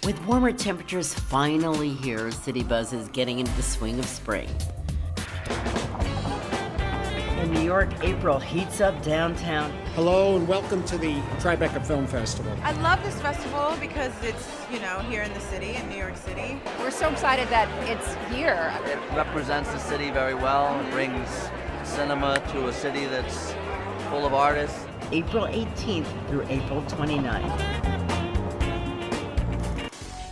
With warmer temperatures finally here, Citybuzz is getting into the swing of spring. In New York, April heats up downtown. Hello and welcome to the Tribeca Film Festival. I love this festival because it's, here in the city, in New York City. We're so excited that it's here. It represents the city very well. It brings cinema to a city that's full of artists. April 18th through April 29th.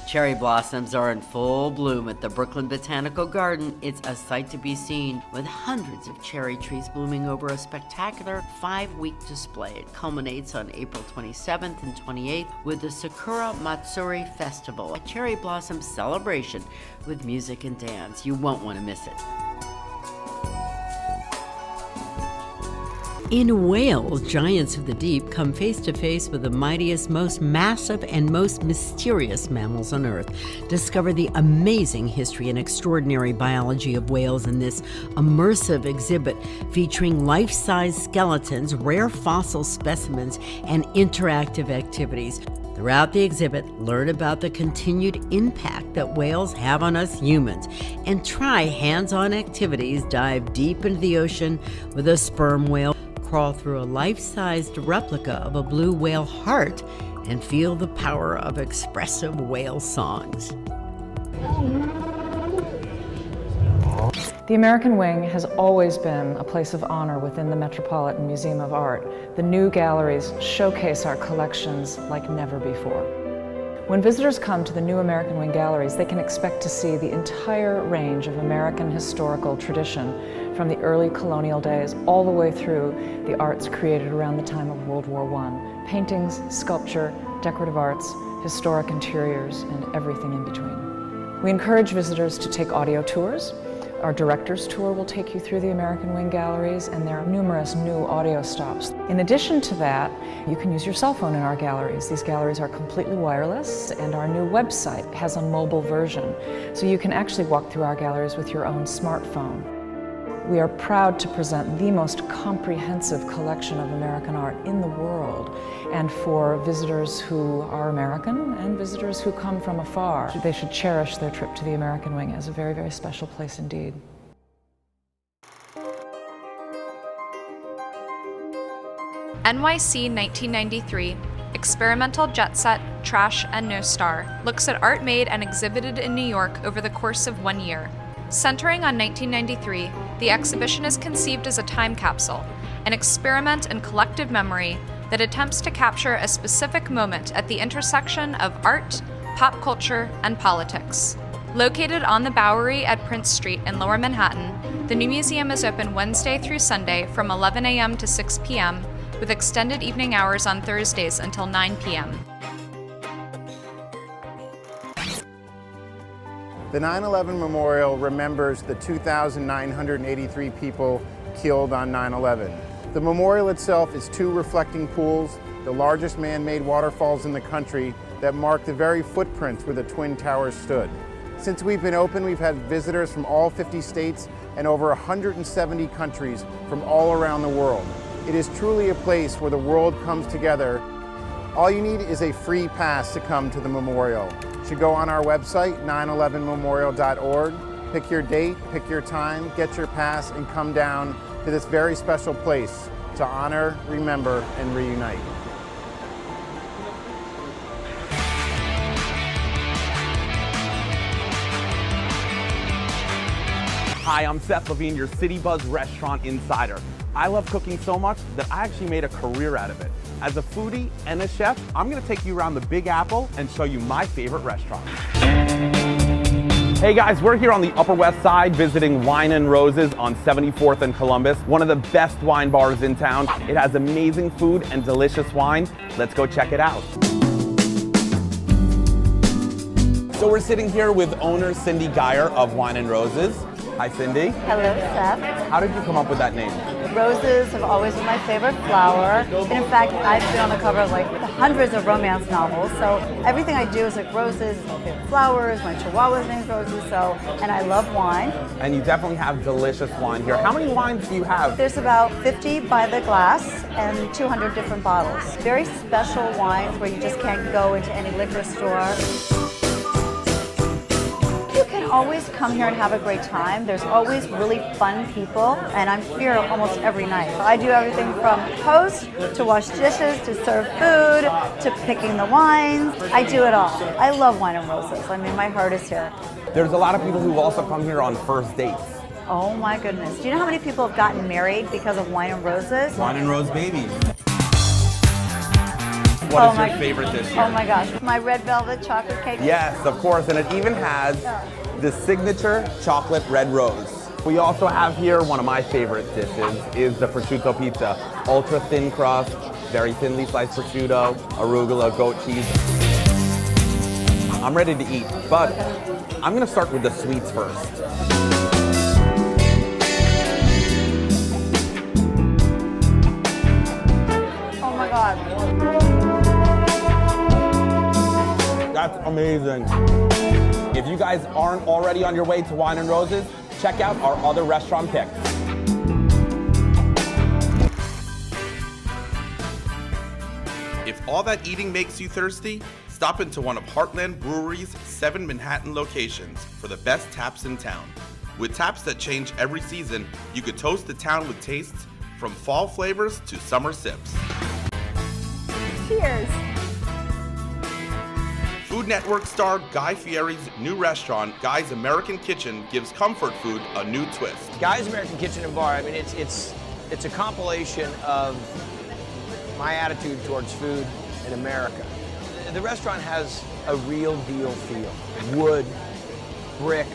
Cherry blossoms are in full bloom at the Brooklyn Botanical Garden. It's a sight to be seen, with hundreds of cherry trees blooming over a spectacular 5-week display. It culminates on April 27th and 28th with the Sakura Matsuri Festival, a cherry blossom celebration with music and dance. You won't want to miss it. In Wales, giants of the deep come face to face with the mightiest, most massive, and most mysterious mammals on Earth. Discover the amazing history and extraordinary biology of whales in this immersive exhibit featuring life-size skeletons, rare fossil specimens, and interactive activities. Throughout the exhibit, learn about the continued impact that whales have on us humans and try hands-on activities. Dive deep into the ocean with a sperm whale, crawl through a life-sized replica of a blue whale heart, and feel the power of expressive whale songs. The American Wing has always been a place of honor within the Metropolitan Museum of Art. The new galleries showcase our collections like never before. When visitors come to the new American Wing galleries, they can expect to see the entire range of American historical tradition, from the early colonial days all the way through the arts created around the time of World War I. Paintings, sculpture, decorative arts, historic interiors, and everything in between. We encourage visitors to take audio tours. Our director's tour will take you through the American Wing galleries, and there are numerous new audio stops. In addition to that, you can use your cell phone in our galleries. These galleries are completely wireless, and our new website has a mobile version, so you can actually walk through our galleries with your own smartphone. We are proud to present the most comprehensive collection of American art in the world. And for visitors who are American and visitors who come from afar, they should cherish their trip to the American Wing as a very, very special place indeed. NYC 1993, Experimental Jet Set, Trash, and No Star looks at art made and exhibited in New York over the course of 1 year. Centering on 1993, the exhibition is conceived as a time capsule, an experiment in collective memory that attempts to capture a specific moment at the intersection of art, pop culture, and politics. Located on the Bowery at Prince Street in Lower Manhattan, the new museum is open Wednesday through Sunday from 11 a.m. to 6 p.m., with extended evening hours on Thursdays until 9 p.m. The 9/11 Memorial remembers the 2,983 people killed on 9/11. The memorial itself is 2 reflecting pools, the largest man-made waterfalls in the country, that mark the very footprints where the Twin Towers stood. Since we've been open, we've had visitors from all 50 states and over 170 countries from all around the world. It is truly a place where the world comes together. All you need is a free pass to come to the memorial. You should go on our website, 911memorial.org, pick your date, pick your time, get your pass, and come down to this very special place to honor, remember, and reunite. Hi, I'm Seth Levine, your Citybuzz restaurant insider. I love cooking so much that I actually made a career out of it. As a foodie and a chef, I'm gonna take you around the Big Apple and show you my favorite restaurants. Hey guys, we're here on the Upper West Side visiting Wine and Roses on 74th and Columbus, one of the best wine bars in town. It has amazing food and delicious wine. Let's go check it out. So we're sitting here with owner Cindy Geyer of Wine and Roses. Hi, Cindy. Hello, Seth. How did you come up with that name? Roses have always been my favorite flower. And in fact, I've been on the cover of like hundreds of romance novels. So everything I do is like roses, my favorite flowers, my chihuahua's name's Rosie, and I love wine. And you definitely have delicious wine here. How many wines do you have? There's about 50 by the glass and 200 different bottles. Very special wines where you just can't go into any liquor store. You can always come here and have a great time. There's always really fun people, and I'm here almost every night. I do everything from host, to wash dishes, to serve food, to picking the wines. I do it all. I love wine and roses. I mean, my heart is here. There's a lot of people who also come here on first dates. Oh my goodness. Do you know how many people have gotten married because of wine and roses? Wine and rose babies. What is your favorite this year? Oh my gosh, my red velvet chocolate cake. Yes, of course, and it even has the signature chocolate red rose. We also have here one of my favorite dishes is the prosciutto pizza. Ultra thin crust, very thinly sliced prosciutto, arugula, goat cheese. I'm ready to eat, but I'm gonna start with the sweets first. Oh my God. That's amazing. If you guys aren't already on your way to Wine and Roses, check out our other restaurant picks. If all that eating makes you thirsty, stop into one of Heartland Brewery's 7 Manhattan locations for the best taps in town. With taps that change every season, you could toast the town with tastes from fall flavors to summer sips. Cheers. Food Network star Guy Fieri's new restaurant, Guy's American Kitchen, gives comfort food a new twist. Guy's American Kitchen and Bar, I mean, it's a compilation of my attitude towards food in America. The restaurant has a real deal feel. Wood, brick,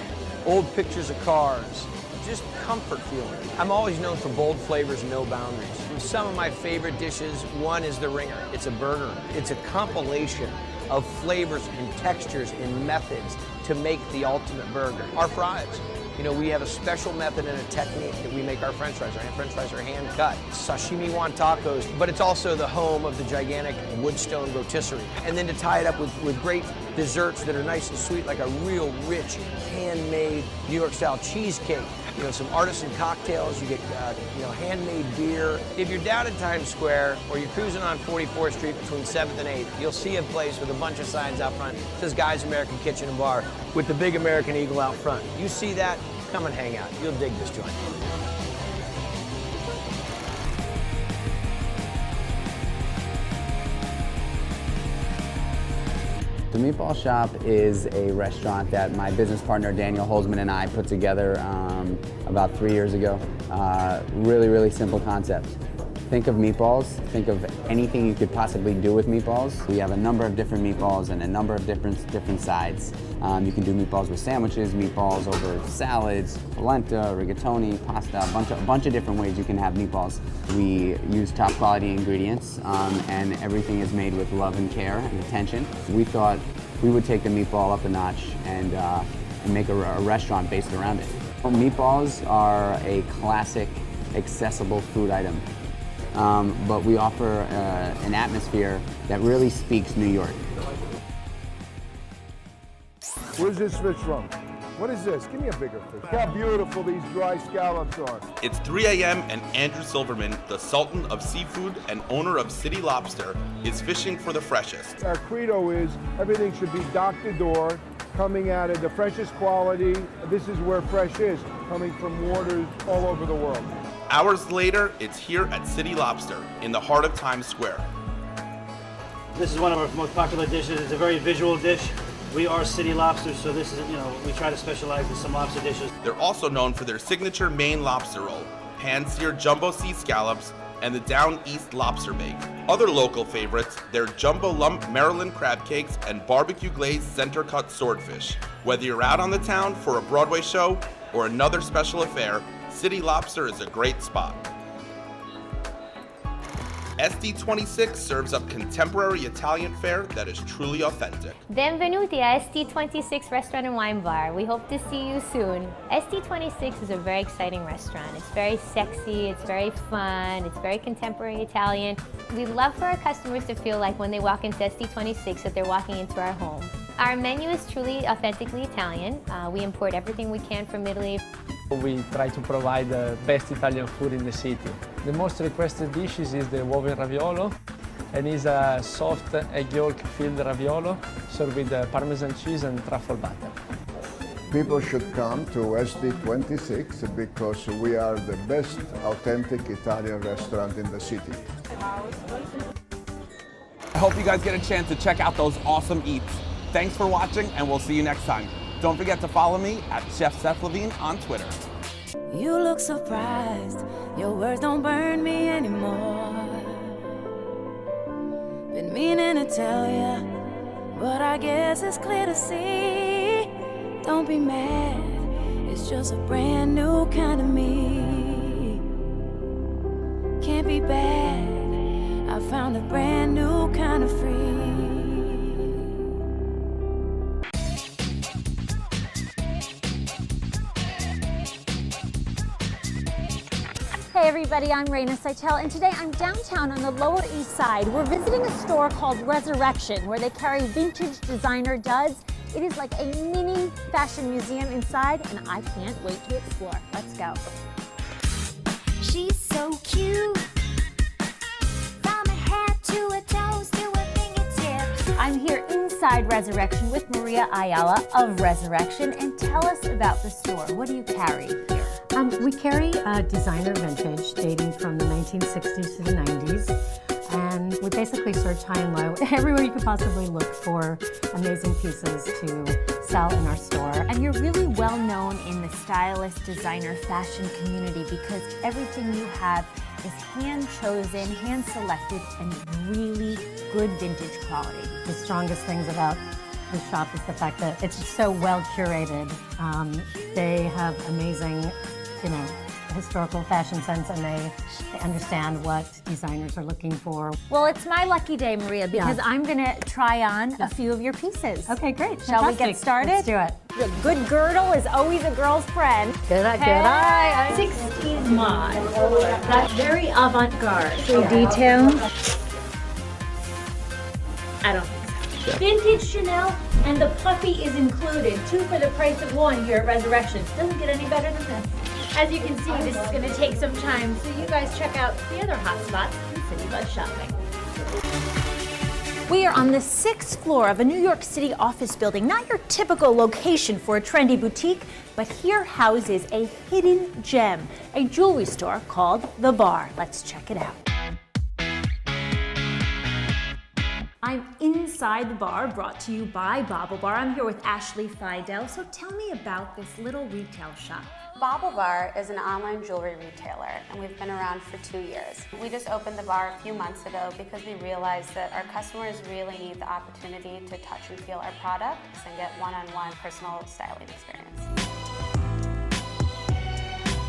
old pictures of cars, just comfort feeling. I'm always known for bold flavors and no boundaries. Some of my favorite dishes, one is the Ringer. It's a burger. It's a compilation of flavors and textures and methods to make the ultimate burger. Our fries. You know, we have a special method and a technique that we make our French fries. Our French fries are hand cut. Sashimi wan tacos, but it's also the home of the gigantic Woodstone rotisserie. And then to tie it up with great desserts that are nice and sweet, like a real rich, handmade New York style cheesecake. You know, some artisan cocktails, you get, handmade beer. If you're down at Times Square or you're cruising on 44th Street between 7th and 8th, you'll see a place with a bunch of signs out front that says Guy's American Kitchen and Bar with the big American Eagle out front. You see that, come and hang out. You'll dig this joint. The Meatball Shop is a restaurant that my business partner Daniel Holzman and I put together about 3 years ago. Really, really simple concept. Think of meatballs, think of anything you could possibly do with meatballs. We have a number of different meatballs and a number of different sides. You can do meatballs with sandwiches, meatballs over salads, polenta, rigatoni, pasta, a bunch of different ways you can have meatballs. We use top quality ingredients and everything is made with love and care and attention. We thought we would take the meatball up a notch and make a restaurant based around it. Meatballs are a classic, accessible food item. But we offer an atmosphere that really speaks New York. Where's this fish from? What is this? Give me a bigger fish. Look how beautiful these dry scallops are. It's 3 a.m. and Andrew Silverman, the Sultan of Seafood and owner of City Lobster, is fishing for the freshest. Our credo is everything should be dock to door, coming out of the freshest quality. This is where fresh is, coming from waters all over the world. Hours later, it's here at City Lobster in the heart of Times Square. This is one of our most popular dishes. It's a very visual dish. We are City Lobster, so this is, we try to specialize in some lobster dishes. They're also known for their signature Maine lobster roll, pan-seared jumbo sea scallops, and the Down East lobster bake. Other local favorites, their jumbo lump Maryland crab cakes and barbecue glazed center cut swordfish. Whether you're out on the town for a Broadway show or another special affair, City Lobster is a great spot. SD26 serves up contemporary Italian fare that is truly authentic. Benvenuti a SD26 Restaurant and Wine Bar. We hope to see you soon. SD26 is a very exciting restaurant. It's very sexy, it's very fun, it's very contemporary Italian. We love for our customers to feel like when they walk into SD26 that they're walking into our home. Our menu is truly authentically Italian. We import everything we can from Italy. We try to provide the best Italian food in the city. The most requested dishes is the woven raviolo, and is a soft egg yolk filled raviolo served with Parmesan cheese and truffle butter. People should come to SD26 because we are the best authentic Italian restaurant in the city. I hope you guys get a chance to check out those awesome eats. Thanks for watching, and we'll see you next time. Don't forget to follow me at Chef Seth Levine on Twitter. You look surprised, your words don't burn me anymore. Been meaning to tell ya, but I guess it's clear to see. Don't be mad, it's just a brand new kind of me. Can't be bad, I found a brand new kind of free. Hey everybody, I'm Raina Seitel, and today I'm downtown on the Lower East Side. We're visiting a store called Resurrection, where they carry vintage designer duds. It is like a mini fashion museum inside, and I can't wait to explore. Let's go. She's so cute. From her head to her toes to her fingertips. I'm here inside Resurrection with Maria Ayala of Resurrection, and tell us about the store. What do you carry here? We carry designer vintage dating from the 1960s to the 90s, and we basically search high and low everywhere you could possibly look for amazing pieces to sell in our store. And you're really well known in the stylist, designer, fashion community because everything you have is hand-chosen, hand-selected, and really good vintage quality. The strongest things about the shop is the fact that it's so well curated. They have amazing, historical fashion sense, and they understand what designers are looking for. Well, it's my lucky day, Maria, because I'm gonna try on a few of your pieces. Okay, great. Shall we get started? Let's do it. A good girdle is always a girl's friend. Good eye. 60s mod. That's very avant-garde. Detail. I don't think so. Vintage Chanel, and the puffy is included. 2 for the price of 1 here at Resurrection. Doesn't get any better than this. As you can see, this is going to take some time, so you guys check out the other hot spots in Citybuzz shopping. We are on the 6th floor of a New York City office building. Not your typical location for a trendy boutique, but here houses a hidden gem, a jewelry store called The Bar. Let's check it out. I'm inside the bar, brought to you by Bobble Bar. I'm here with Ashley Fidel. So tell me about this little retail shop. Bobble Bar is an online jewelry retailer, and we've been around for 2 years. We just opened the bar a few months ago because we realized that our customers really need the opportunity to touch and feel our products and get one-on-one personal styling experience.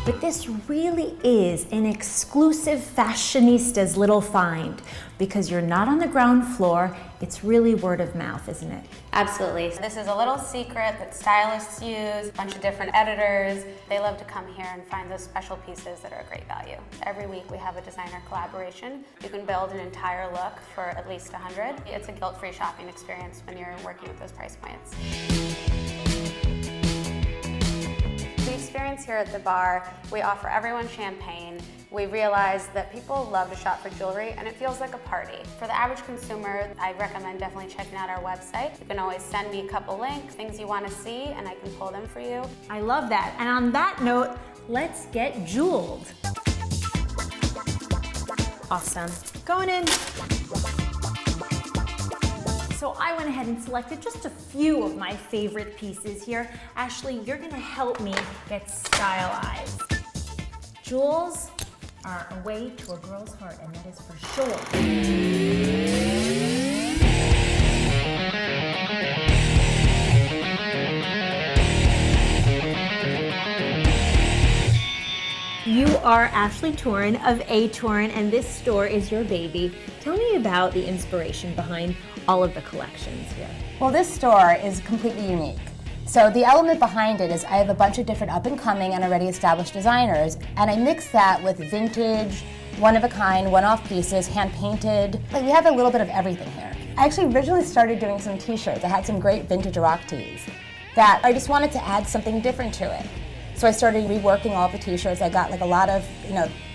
But this really is an exclusive fashionista's little find because you're not on the ground floor. It's really word of mouth, isn't it? Absolutely. This is a little secret that stylists use, a bunch of different editors. They love to come here and find those special pieces that are a great value. Every week we have a designer collaboration. You can build an entire look for at least $100. It's a guilt-free shopping experience when you're working with those price points. The experience here at the bar, we offer everyone champagne. We realize that people love to shop for jewelry and it feels like a party. For the average consumer, I recommend definitely checking out our website. You can always send me a couple links, things you want to see, and I can pull them for you. I love that. And on that note, let's get jeweled. Awesome. Going in. So I went ahead and selected just a few of my favorite pieces here. Ashley, you're gonna help me get stylized. Jewels are a way to a girl's heart, and that is for sure. You are Ashley Torin of A Torin, and this store is your baby. Tell me about the inspiration behind all of the collections here. Well, this store is completely unique. So the element behind it is I have a bunch of different up-and-coming and already established designers, and I mix that with vintage, one-of-a-kind, one-off pieces, hand-painted. Like, we have a little bit of everything here. I actually originally started doing some t-shirts. I had some great vintage rock tees that I just wanted to add something different to it. So I started reworking all the t-shirts. I got like a lot of,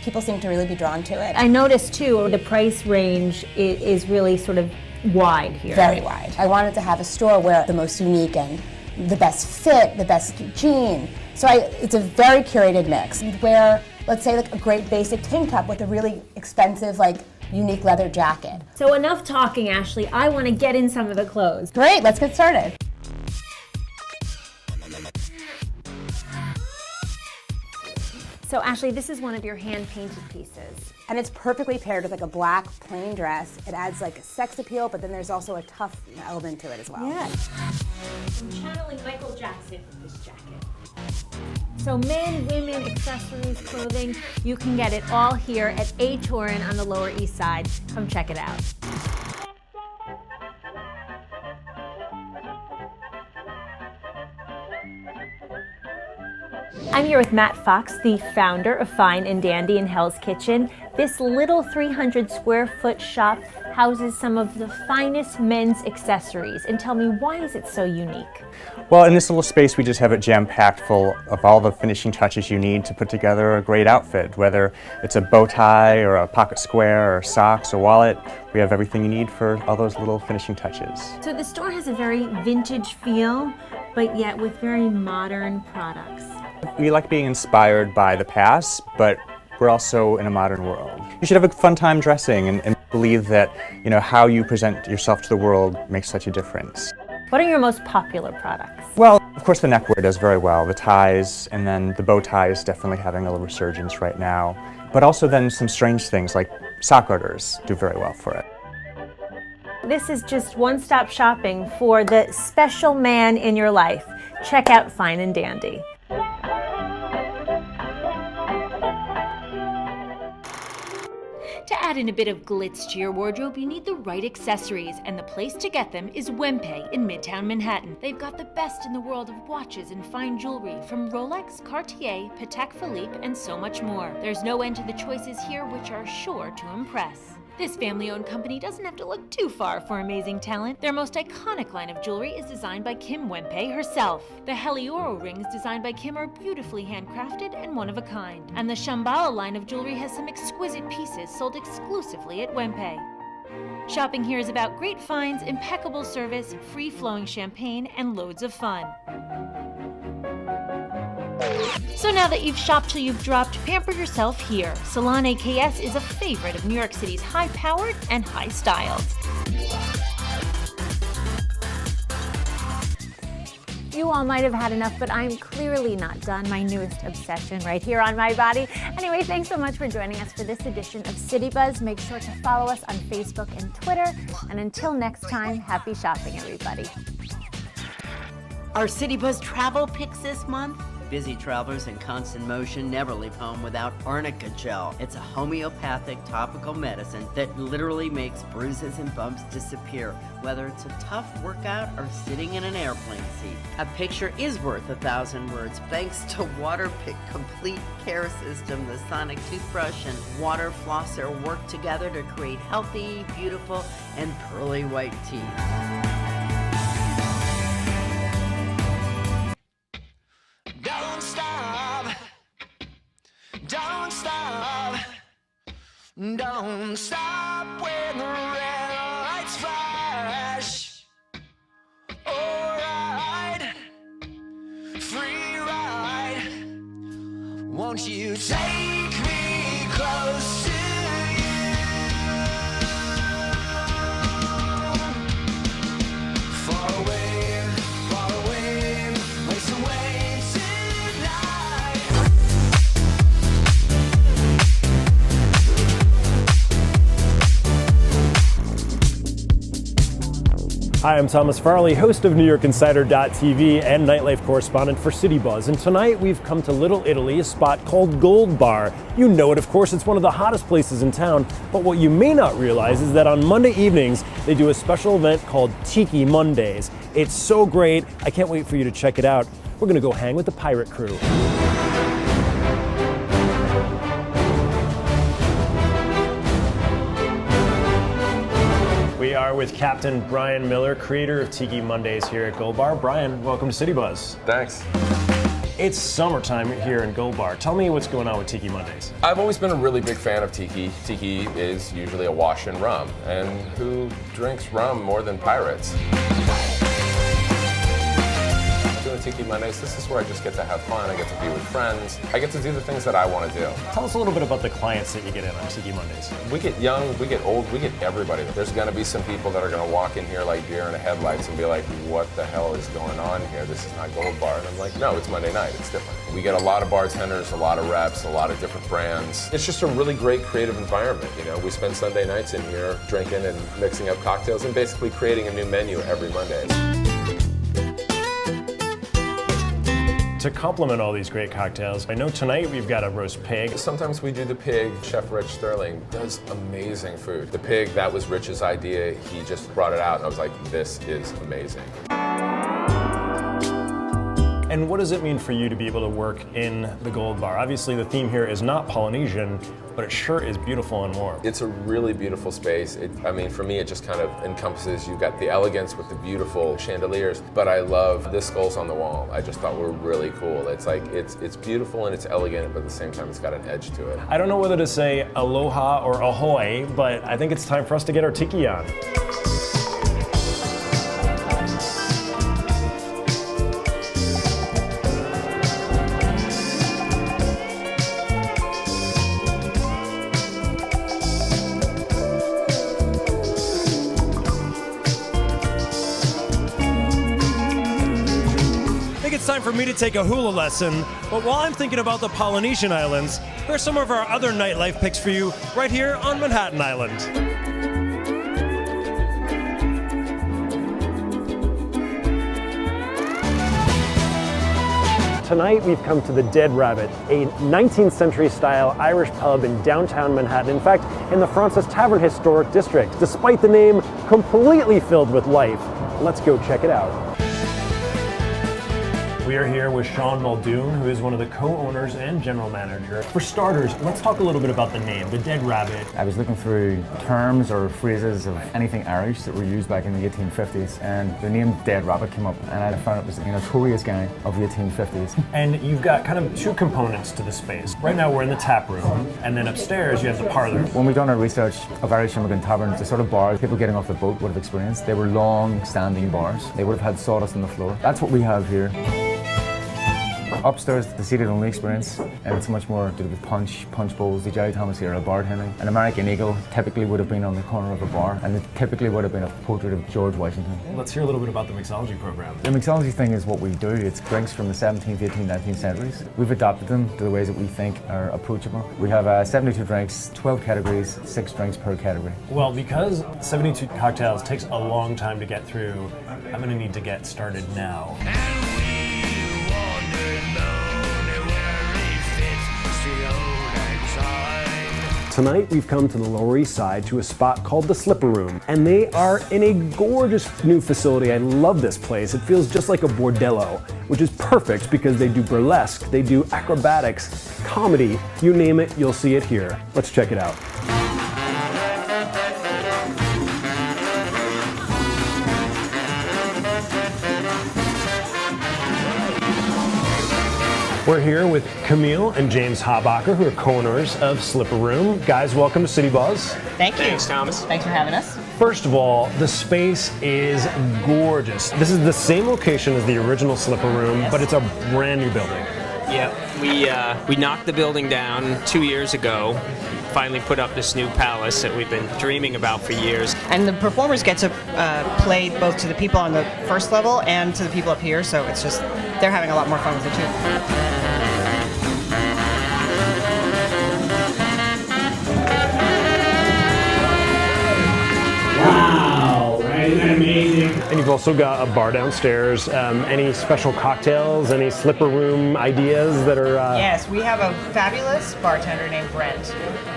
people seem to really be drawn to it. I noticed too, the price range is really sort of wide here. Very wide. I wanted to have a store where the most unique and the best fit, the best jean. So it's a very curated mix. You'd wear, let's say, like a great basic tank top with a really expensive, like, unique leather jacket. So enough talking, Ashley. I want to get in some of the clothes. Great, let's get started. So Ashley, this is one of your hand-painted pieces. And it's perfectly paired with like a black plain dress. It adds like a sex appeal, but then there's also a tough element to it as well. Yeah. I'm channeling Michael Jackson with this jacket. So men, women, accessories, clothing, you can get it all here at A Torin on the Lower East Side. Come check it out. I'm here with Matt Fox, the founder of Fine and Dandy in Hell's Kitchen. This little 300 square foot shop houses some of the finest men's accessories. And tell me, why is it so unique? Well, in this little space, we just have it jam-packed full of all the finishing touches you need to put together a great outfit. Whether it's a bow tie or a pocket square or socks or wallet, we have everything you need for all those little finishing touches. So the store has a very vintage feel, but yet with very modern products. We like being inspired by the past, but we're also in a modern world. You should have a fun time dressing and believe that, how you present yourself to the world makes such a difference. What are your most popular products? Well, of course the neckwear does very well, the ties, and then the bow tie is definitely having a little resurgence right now. But also then some strange things like sock garters do very well for it. This is just one-stop shopping for the special man in your life. Check out Fine and Dandy. To add in a bit of glitz to your wardrobe, you need the right accessories, and the place to get them is Wempe in Midtown Manhattan. They've got the best in the world of watches and fine jewelry, from Rolex, Cartier, Patek Philippe, and so much more. There's no end to the choices here, which are sure to impress. This family-owned company doesn't have to look too far for amazing talent. Their most iconic line of jewelry is designed by Kim Wempe herself. The Helioro rings designed by Kim are beautifully handcrafted and one of a kind. And the Shambhala line of jewelry has some exquisite pieces sold exclusively at Wempe. Shopping here is about great finds, impeccable service, free-flowing champagne, and loads of fun. So now that you've shopped till you've dropped, pamper yourself here. Salon AKS is a favorite of New York City's high-powered and high-styled. You all might have had enough, but I'm clearly not done. My newest obsession right here on my body. Anyway, thanks so much for joining us for this edition of Citybuzz. Make sure to follow us on Facebook and Twitter. And until next time, happy shopping, everybody. Our Citybuzz travel picks this month. Busy travelers in constant motion never leave home without Arnica Gel. It's a homeopathic topical medicine that literally makes bruises and bumps disappear, whether it's a tough workout or sitting in an airplane seat. A picture is worth 1,000 words thanks to Waterpik Complete Care System. The sonic toothbrush and water flosser work together to create healthy, beautiful, and pearly white teeth. Don't stop when the red lights flash. Alright, free ride. Won't you take me close to you? Far away, waste away tonight. Hi, I'm Thomas Farley, host of NewYorkInsider.tv and nightlife correspondent for Citybuzz. And tonight we've come to Little Italy, a spot called Gold Bar. You know it, of course, it's one of the hottest places in town. But what you may not realize is that on Monday evenings, they do a special event called Tiki Mondays. It's so great. I can't wait for you to check it out. We're gonna go hang with the pirate crew. We are with Captain Brian Miller, creator of Tiki Mondays here at Gold Bar. Brian, welcome to Citybuzz. Thanks. It's summertime here in Gold Bar. Tell me what's going on with Tiki Mondays. I've always been a really big fan of tiki. Tiki is usually a wash in rum, and who drinks rum more than pirates? Doing Tiki Mondays, this is where I just get to have fun. I get to be with friends. I get to do the things that I want to do. Tell us a little bit about the clients that you get in on Tiki Mondays. We get young, we get old, we get everybody. There's going to be some people that are going to walk in here like deer in the headlights and be like, what the hell is going on here? This is not Gold Bar. And I'm like, no, it's Monday night. It's different. We get a lot of bartenders, a lot of reps, a lot of different brands. It's just a really great creative environment. You know, we spend Sunday nights in here drinking and mixing up cocktails and basically creating a new menu every Monday. To complement all these great cocktails, I know tonight we've got a roast pig. Sometimes we do the pig. Chef Rich Sterling does amazing food. The pig, that was Rich's idea. He just brought it out and I was like, this is amazing. And what does it mean for you to be able to work in the Gold Bar? Obviously the theme here is not Polynesian, but it sure is beautiful and warm. It's a really beautiful space. I mean, for me, it just kind of encompasses, you've got the elegance with the beautiful chandeliers, but I love the skulls on the wall. I just thought were really cool. It's like, it's beautiful and it's elegant, but at the same time, it's got an edge to it. I don't know whether to say aloha or ahoy, but I think it's time for us to get our tiki on. It's time for me to take a hula lesson, but while I'm thinking about the Polynesian Islands, here's some of our other nightlife picks for you right here on Manhattan Island. Tonight we've come to the Dead Rabbit, a 19th century style Irish pub in downtown Manhattan, in fact in the Francis Tavern Historic District. Despite the name, completely filled with life. Let's go check it out. We are here with Sean Muldoon, who is one of the co-owners and general manager. For starters, let's talk a little bit about the name, the Dead Rabbit. I was looking through terms or phrases of anything Irish that were used back in the 1850s, and the name Dead Rabbit came up, and I found it was a notorious gang of the 1850s. And you've got kind of two components to the space. Right now we're in the tap room, and then upstairs you have the parlor. When we've done our research of Irish immigrant taverns, the sort of bars people getting off the boat would have experienced, they were long standing bars. They would have had sawdust on the floor. That's what we have here. Upstairs, the seated only experience, and it's much more to do with punch bowls, the Jerry Thomas era bartending. An American Eagle typically would have been on the corner of a bar, and it typically would have been a portrait of George Washington. Let's hear a little bit about the mixology program. The mixology thing is what we do. It's drinks from the 17th, 18th, 19th centuries. We've adapted them to the ways that we think are approachable. We have 72 drinks, 12 categories, 6 drinks per category. Well, because 72 cocktails takes a long time to get through, I'm going to need to get started now. Tonight we've come to the Lower East Side to a spot called the Slipper Room, and they are in a gorgeous new facility. I love this place. It feels just like a bordello, which is perfect because they do burlesque, they do acrobatics, comedy, you name it, you'll see it here. Let's check it out. We're here with Camille and James Habacher, who are co-owners of Slipper Room. Guys, welcome to Citybuzz. Thank you. Thanks, Thomas. Thanks for having us. First of all, the space is gorgeous. This is the same location as the original Slipper Room, but it's a brand new building. Yeah, we knocked the building down 2 years ago. Finally put up this new palace that we've been dreaming about for years. And the performers get to play both to the people on the first level and to the people up here, so it's just, they're having a lot more fun with it too. Wow, right? Isn't that amazing? And you've also got a bar downstairs. Any special cocktails, any slipper room ideas that are... Yes, we have a fabulous bartender named Brent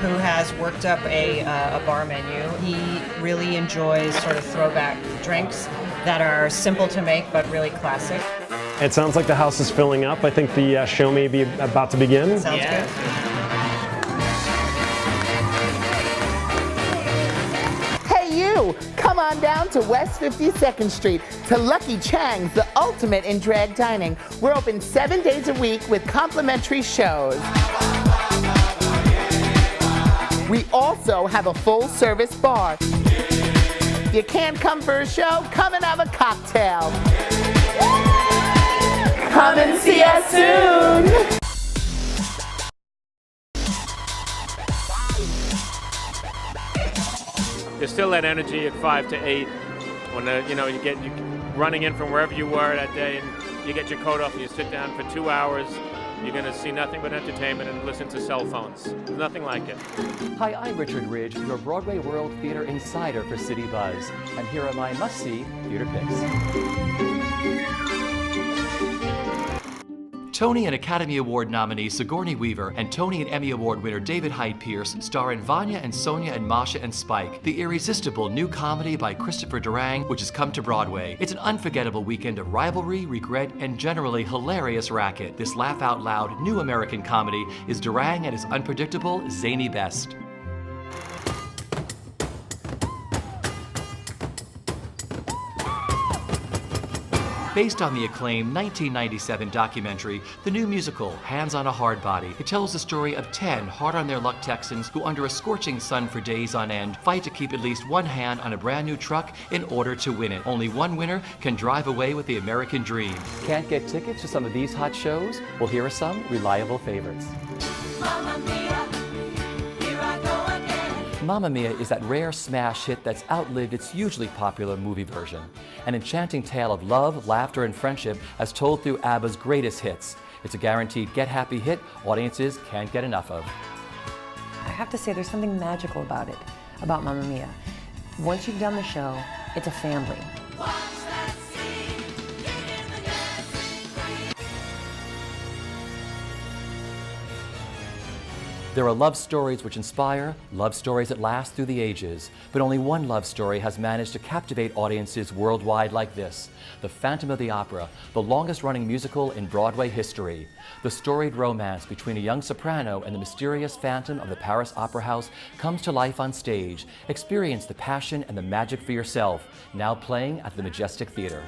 who has worked up a bar menu. He really enjoys sort of throwback drinks that are simple to make but really classic. It sounds like the house is filling up. I think the show may be about to begin. Sounds good. Hey you! Come on down to West 52nd Street to Lucky Chang's, the ultimate in drag dining. We're open 7 days a week with complimentary shows. We also have a full-service bar. If you can't come for a show, come and have a cocktail. Come and see us soon! There's still that energy at 5 to 8 when you running in from wherever you were that day, and you get your coat off and you sit down for 2 hours. You're going to see nothing but entertainment and listen to cell phones. There's nothing like it. Hi, I'm Richard Ridge, your Broadway World Theater insider for Citybuzz, and here are my must-see theater picks. Tony and Academy Award nominee Sigourney Weaver and Tony and Emmy Award winner David Hyde Pierce star in Vanya and Sonia and Masha and Spike, the irresistible new comedy by Christopher Durang, which has come to Broadway. It's an unforgettable weekend of rivalry, regret, and generally hilarious racket. This laugh-out-loud new American comedy is Durang at his unpredictable, zany best. Based on the acclaimed 1997 documentary, the new musical, Hands on a Hard Body. It tells the story of 10 hard-on-their-luck Texans who, under a scorching sun for days on end, fight to keep at least one hand on a brand new truck in order to win it. Only one winner can drive away with the American dream. Can't get tickets to some of these hot shows? Well, here are some reliable favorites. Mamma Mia, here I go again. Mamma Mia is that rare smash hit that's outlived its hugely popular movie version. An enchanting tale of love, laughter, and friendship as told through ABBA's greatest hits. It's a guaranteed get-happy hit audiences can't get enough of. I have to say there's something magical about it, about Mamma Mia. Once you've done the show, it's a family. There are love stories which inspire, love stories that last through the ages, but only one love story has managed to captivate audiences worldwide like this, The Phantom of the Opera, the longest-running musical in Broadway history. The storied romance between a young soprano and the mysterious phantom of the Paris Opera House comes to life on stage. Experience the passion and the magic for yourself, now playing at the Majestic Theater.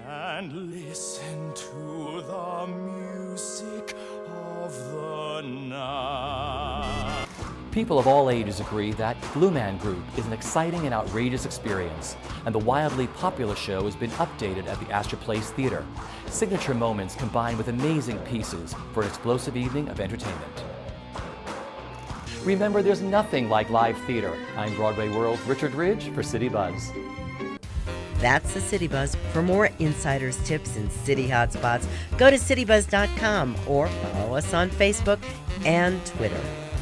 And listen to the music of the night. People of all ages agree that Blue Man Group is an exciting and outrageous experience, and the wildly popular show has been updated at the Astor Place Theater. Signature moments combined with amazing pieces for an explosive evening of entertainment. Remember, there's nothing like live theater. I'm Broadway World's Richard Ridge for Citybuzz. That's the Citybuzz. For more insiders, tips, and city hotspots, go to citybuzz.com or follow us on Facebook and Twitter.